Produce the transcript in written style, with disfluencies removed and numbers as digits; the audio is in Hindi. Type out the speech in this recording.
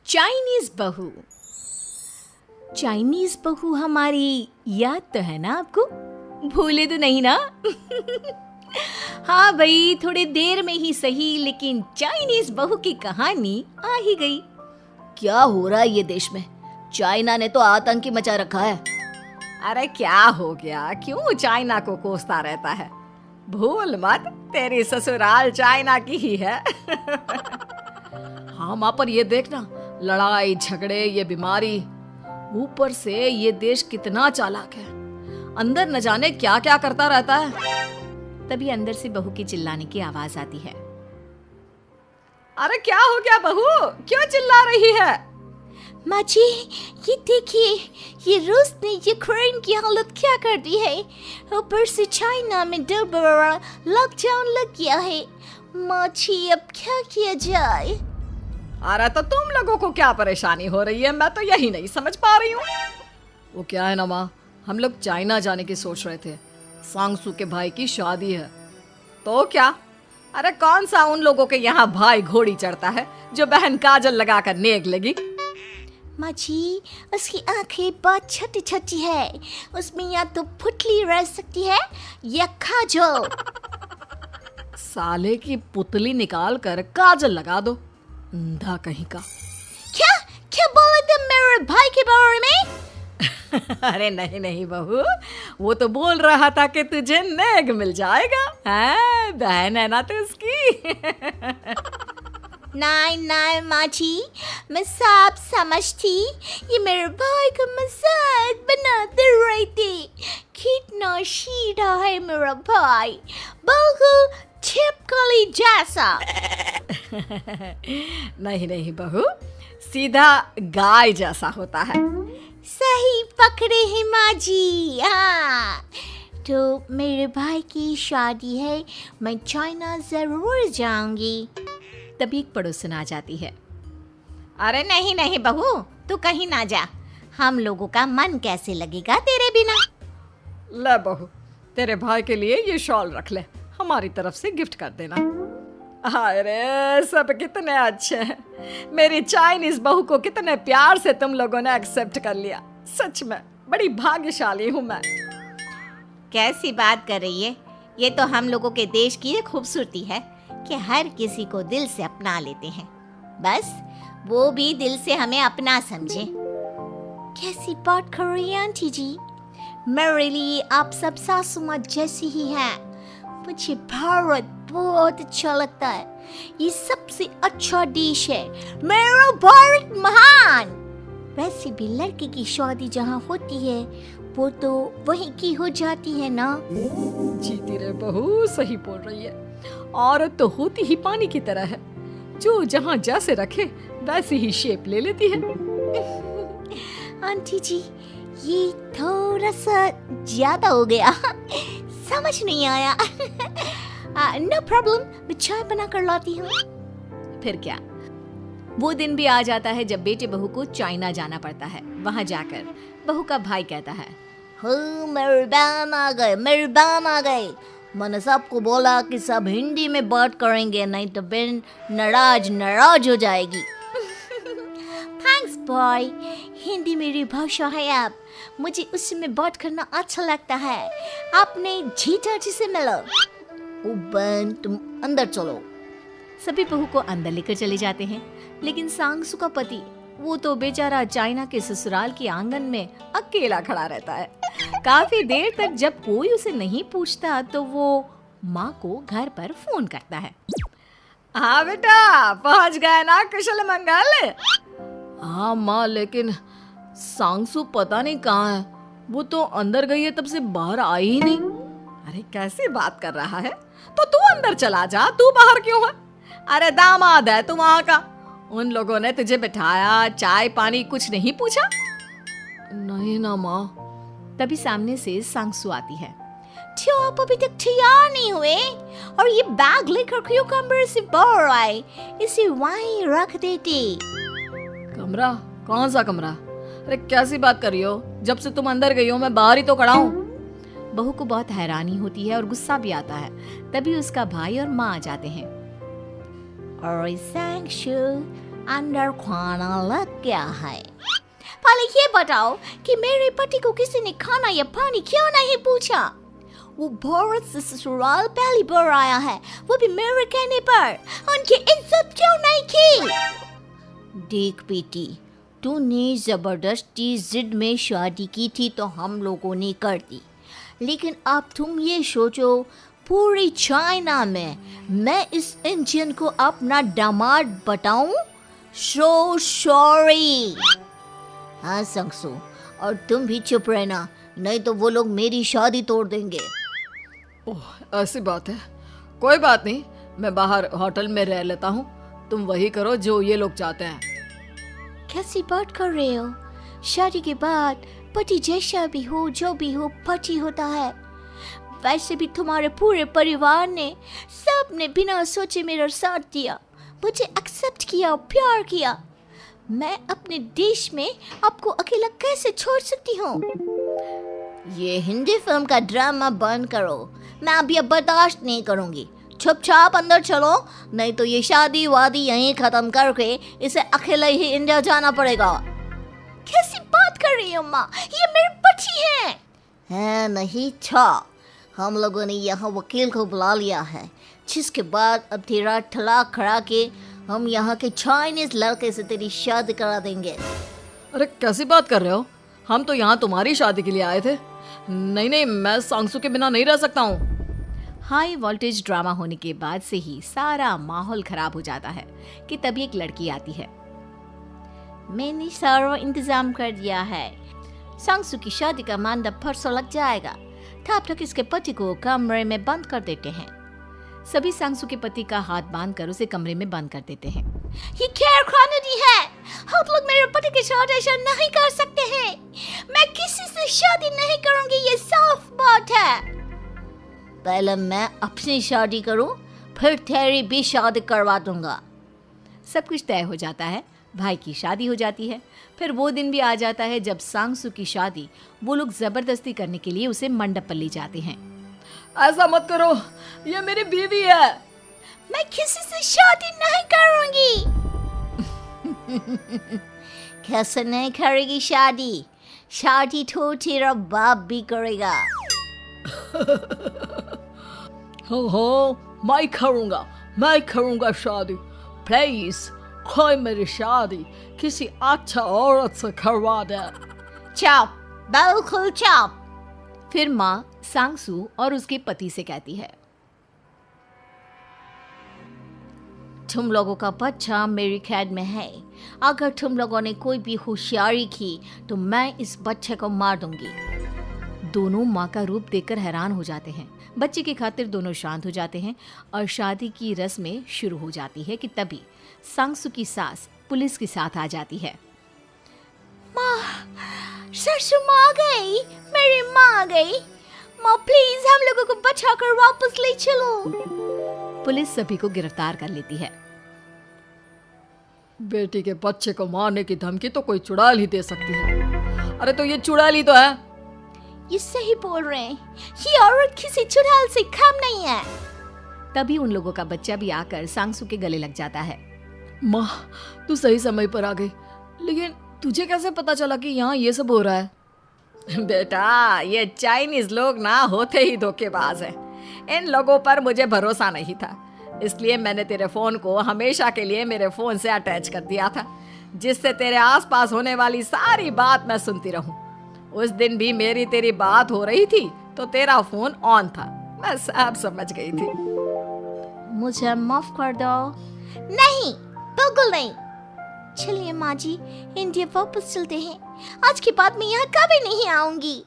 चाइनीज बहू। चाइनीज बहू हमारी याद तो है ना आपको? भूले तो नहीं ना? हाँ भाई, थोड़ी देर में ही सही, लेकिन चाइनीज बहू की कहानी आ ही गई। क्या हो रहा है ये देश में? चाइना ने तो आतंकी मचा रखा है। अरे क्या हो गया? क्यों चाइना को कोसता रहता है? भूल मत, तेरी ससुराल चाइना की ही है। हाँ माँ, पर ये देखना, लड़ाई झगड़े, ये बीमारी, ऊपर से ये देश कितना चालाक है, अंदर न जाने क्या क्या करता रहता है। तभी अंदर से बहू की चिल्लाने की आवाज आती है। अरे क्या हो गया बहू, क्यों चिल्ला रही है? माँ जी, ये देखिए, ये रूस ने यूक्रेन की हालत क्या कर दी है। ऊपर से चाइना में दोबारा लॉकडाउन लग गया है। माँ जी, अब क्या किया जाए? अरे तो तुम लोगों को क्या परेशानी हो रही है, मैं तो यही नहीं समझ पा रही हूँ। वो क्या है ना माँ, हम लोग चाइना जाने की सोच रहे थे, सांगसू के भाई की शादी है। तो क्या? अरे कौन सा उन लोगों के यहाँ भाई घोड़ी चढ़ता है जो बहन काजल लगाकर नेक लगी? माँ जी, उसकी आंखें बहुत छोटी छोटी है, उसमें या तो पुतली रह सकती है या काजल। साले की पुतली निकाल कर काजल लगा दो, अंधा कहीं का। क्या क्या बोले तुम मेरे भाई के बारे में? अरे नहीं नहीं बहू, वो तो बोल रहा था कि तुझे नेग मिल जाएगा। हैं, बहन है ना तो उसकी। नहीं नहीं माँ जी, मैं सब समझती, ये मेरे भाई का मजाक बनाते रहते। कितना सीधा है मेरा भाई, बिल्कुल छिपकली जैसा। नहीं नहीं बहू, सीधा गाय जैसा होता है। सही पकड़े हैं माँ जी। हाँ, तो मेरे भाई की शादी है, मैं चाइना जरूर जाऊंगी। तभी एक पड़ोसन आ जाती है। अरे नहीं नहीं बहू, तू कहीं ना जा, हम लोगों का मन कैसे लगेगा तेरे बिना। ले बहू, तेरे भाई के लिए ये शॉल रख ले, हमारी तरफ से गिफ्ट कर देना। अरे सब कितने अच्छे हैं, मेरी चाइनीज बहू को कितने प्यार से तुम लोगों ने एक्सेप्ट कर लिया। सच में बड़ी भाग्यशाली हूँ मैं। कैसी बात कर रही है? ये तो हम लोगों के देश की खूबसूरती है कि हर किसी को दिल से अपना लेते हैं, बस वो भी दिल से हमें अपना समझे। कैसी बात कर रही है आंटी जी? मेरे लिए आप सब सासू माँ जैसी ही हैं। मुझे भारत बहुत अच्छा लगता है, ये सबसे अच्छा देश है, मेरा भारत महान। वैसे भी लड़के की शादी जहाँ होती है वो तो वहीं की हो जाती है ना। जीती रे बहू, सही बोल रही है। औरत तो होती ही पानी की तरह है, जो जहाँ जैसे रखे वैसी ही शेप ले लेती है। आंटी जी, ये थोड़ा सा ज्यादा हो गया, समझ नहीं आया। नो प्रॉब्लम, मैं चाय बना कर लाती हूँ। फिर क्या, वो दिन भी आ जाता है जब बेटे बहू को चाइना जाना पड़ता है। वहाँ जाकर बहू का भाई कहता है, मेरे बहन आ गए, मेरे बहन आ गए। मैंने सबको बोला कि सब हिंदी में बात करेंगे, नहीं तो बहन नाराज हो जाएगी। थैंक्स बॉय, हिंदी मेरी भाषा है, आप मुझे उसमें बात करना अच्छा लगता है। आपने जीजा जी से मिलो। ओ बहन, तुम अंदर चलो। सभी बहू को अंदर लेकर चले जाते हैं, लेकिन सांगसू का पति, वो तो बेचारा चाइना के ससुराल के आंगन में अकेला खड़ा रहता है। काफी देर तक जब कोई उसे नहीं पूछता तो वो माँ को घर पर फोन करता है। हाँ बेटा, पहुँच गए ना कुशल मंगल? हाँ माँ, लेकिन सांगसू पता नहीं कहाँ है, वो तो अंदर गई है, तब से बाहर आई ही नहीं। अरे कैसी बात कर रहा है? तो तू अंदर चला जा, तू बाहर क्यों है? अरे दामाद है तू वहाँ का, उन लोगों ने तुझे बिठाया, चाय पानी कुछ नहीं पूछा? नहीं ना माँ। तभी सामने से सांगसू आती है। क्यों आप अभी तक तैयार नहीं हुए? और ये बैग लेकर क्यों कमरे से बाहर आए? इसे वहीं रख देते। कमरा? कौन सा कमरा? अरे कैसी बात कर रही हो? जब से तुम अंदर गई हो मैं बाहर ही तो खड़ा हूँ। बहू को बहुत हैरानी होती है और गुस्सा भी आता है। तभी उसका भाई और माँ आ जाते हैं। और सांगसू, अंदर खाना लग गया है। पहले ये बताओ कि मेरे पति को किसी ने खाना या पानी क्यों नहीं पूछा? वो भारत से ससुराल पहली बार आया है, वो भी मेरे कहने पर। उनकी इज्जत क्यों नहीं की? देख बेटी, तूने जबरदस्ती जिद में शादी की थी तो हम लोगों ने कर दी, लेकिन अब तुम ये सोचो, पूरी चाइना में मैं इस इंडियन को अपना दामाद बताऊं? So sorry. हाँ संगसू, और तुम भी चुप रहना, नहीं तो वो लोग मेरी शादी तोड़ देंगे। ओह, ऐसी बात है। कोई बात नहीं, मैं बाहर होटल में रह लेता हूँ, तुम वही करो जो ये लोग चाहते हैं। कैसी बात कर रहे हो? शादी के बाद पति जैसा भी हो, जो भी हो, पति होता है। वैसे भी तुम्हारे पूरे परिवार ने, सबने बिना सोचे मेरा साथ दिया, मुझे एक्सेप्ट किया, प्यार किया। मैं अपने देश में आपको अकेला कैसे छोड़ सकती हूँ? ये हिंदी फिल्म का ड्रामा बंद करो, मैं अभी अब बर्दाश्त नहीं करूँगी। चुपचाप अंदर चलो, नहीं तो ये शादी वादी यहीं खत्म करके इसे अकेले ही इंडिया जाना पड़ेगा। कैसी बात कर रही हो माँ? ये मेरे पति हैं। नहीं था, हम लोगों ने यहाँ वकील को बुला लिया है, जिसके बाद अब तेरा तलाक करा के हम यहाँ के चाइनीज लड़के से तेरी शादी करा देंगे। अरे कैसी बात कर रहे हो? हम तो यहाँ तुम्हारी शादी के लिए आए थे। नहीं, मैं सांगसू के बिना नहीं रह सकता हूँ। हाई वोल्टेज ड्रामा होने के बाद से ही सारा माहौल खराब हो जाता है कि तभी एक लड़की आती है। मैंने सारा इंतजाम कर दिया है, सांगसू की शादी का मंडप परसों लग जाएगा। तब तक इसके पति को कमरे में बंद कर देते हैं। सभी सांगसू के पति का हाथ बांधकर उसे कमरे में बंद कर देते हैं। ये क्या कानूनी है? आप लोग मेरे पति के साथ ऐसा नहीं कर सकते हैं। मैं किसी से शादी नहीं करूंगी, ये साफ बात है। पहले मैं अपनी शादी करूं, फिर तेरी भी शादी करवा दूंगा। सब कुछ तय हो जाता है, भाई की शादी हो जाती है। फिर वो दिन भी आ जाता है जब सांगसू की शादी वो लोग जबरदस्ती करने के लिए उसे मंडप पर ले जाते हैं। ऐसा मत करो, ये मेरी बीवी है। मैं किसी से शादी नहीं करूंगी। कैसे नहीं करेगी शादी? शादी तो तेरा बाप भी करेगा। हो, मैं करूंगा शादी। प्लीज कोई मेरी शादी किसी अच्छा औरत से करवा दे। चुप, बिल्कुल चुप। फिर माँ सांगसू और उसके पति से कहती है, तुम लोगों का बच्चा मेरी कैद में है। अगर तुम लोगों ने कोई भी होशियारी की तो मैं इस बच्चे को मार दूंगी। दोनों माँ का रूप देखकर हैरान हो जाते हैं। बच्चे की खातिर दोनों शांत हो जाते हैं और शादी की रस्में शुरू हो जाती है कि तभी सांगसू की सास पुलिस के साथ आ जाती है। माँ, ससुर माँ आ गई, मेरी माँ आ गई। माँ प्लीज हम लोगों को बचाकर वापस ले चलो। पुलिस सभी को गिरफ्तार कर लेती है। बेटी के बच्चे को मारने की धमकी तो कोई चुड़ैल ही दे सकती है। अरे तो ये चुड़ैल ही तो है। ये सही बोल रहे हैं, ये औरत किसी चुड़ैल से कम नहीं है। तभी उन लोगों का बच्चा भी आकर सांगसू के गले लग जाता है। माँ, तू सही समय पर आ गई, लेकिन तुझे कैसे पता चला कि यहाँ ये सब हो रहा है? बेटा, ये चाइनीज लोग ना होते ही धोखेबाज हैं। इन लोगों पर मुझे भरोसा नहीं था, इसलिए मैंने तेरे फोन को हमेशा के लिए मेरे फोन से अटैच कर दिया था, जिससे तेरे आसपास होने वाली सारी बात मैं सुनती रहूं। उस दिन भी मेरी तेरी बात हो रही थी तो तेरा फोन ऑन था, मैं सब समझ गई थी। मुझे माफ कर दो। नहीं, बिल्कुल नहीं। चलिए माँ जी, इंडिया वापस चलते हैं। आज के बाद मैं यहाँ कभी नहीं आऊंगी।